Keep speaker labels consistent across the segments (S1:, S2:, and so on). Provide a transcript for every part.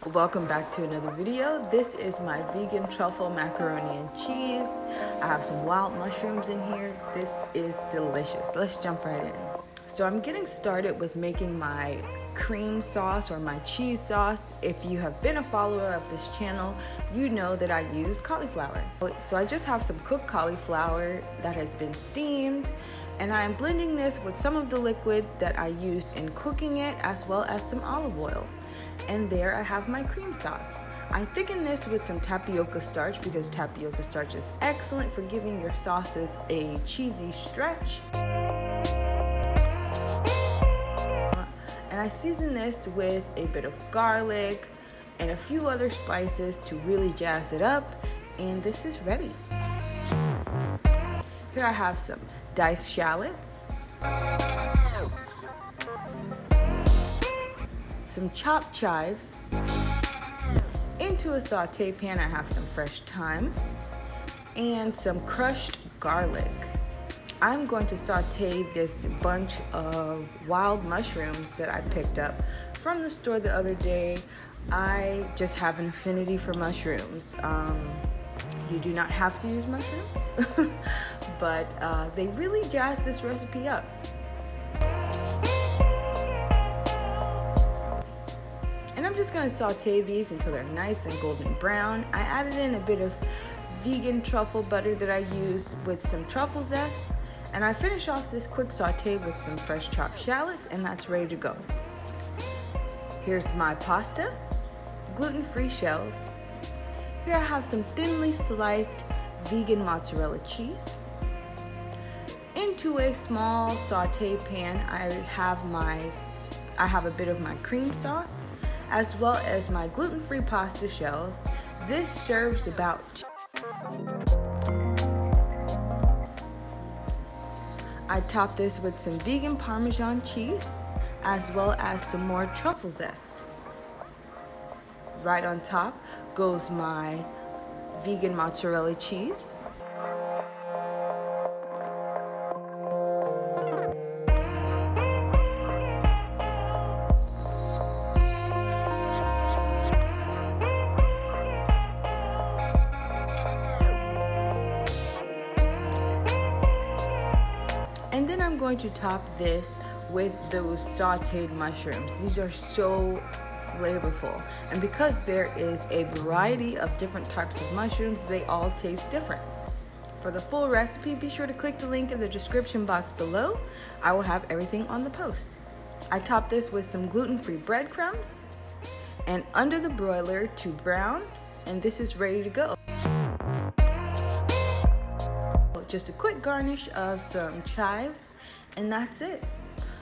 S1: Welcome back to another video. This is my vegan truffle macaroni and cheese. I have some wild mushrooms in here. This is delicious. Let's jump right in. So I'm getting started with making my cream sauce or my cheese sauce. If you have been a follower of this channel, you know that I use cauliflower. So I just have some cooked cauliflower that has been steamed, and I am blending this with some of the liquid that I used in cooking it, as well as some olive oil. And there I have my cream sauce. I thicken this with some tapioca starch because tapioca starch is excellent for giving your sauces a cheesy stretch. And I season this with a bit of garlic and a few other spices to really jazz it up, and this is ready. Here I have some diced shallots, some chopped chives. Into a saute pan I have some fresh thyme and some crushed garlic. I'm going to saute this bunch of wild mushrooms that I picked up from the store the other day. I just have an affinity for mushrooms. You do not have to use mushrooms, but they really jazz this recipe up. And I'm just going to saute these until they're nice and golden brown. I added in a bit of vegan truffle butter that I used with some truffle zest. And I finish off this quick saute with some fresh chopped shallots, and that's ready to go. Here's my pasta, gluten-free shells. Here I have some thinly sliced vegan mozzarella cheese. Into a small saute pan, I have a bit of my cream sauce, as well as my gluten-free pasta shells. This serves about I top this with some vegan Parmesan cheese, as well as some more truffle zest. Right on top goes my vegan mozzarella cheese. And then I'm going to top this with those sauteed mushrooms. These are so flavorful. And because there is a variety of different types of mushrooms, they all taste different. For the full recipe, be sure to click the link in the description box below. I will have everything on the post. I top this with some gluten-free breadcrumbs and under the broiler to brown, and this is ready to go. Just a quick garnish of some chives, and that's it.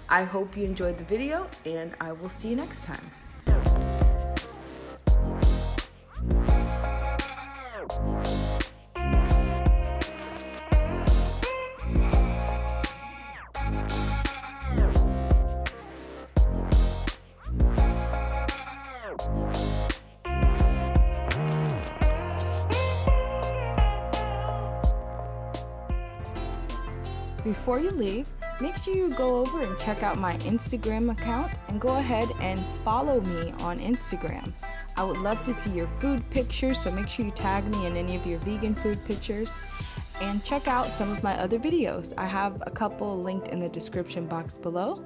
S1: I hope you enjoyed the video, and I will see you next time. Before you leave, make sure you go over and check out my Instagram account and go ahead and follow me on Instagram. I would love to see your food pictures, so make sure you tag me in any of your vegan food pictures, and check out some of my other videos. I have a couple linked in the description box below.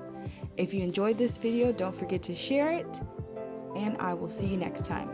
S1: If you enjoyed this video, don't forget to share it, and I will see you next time.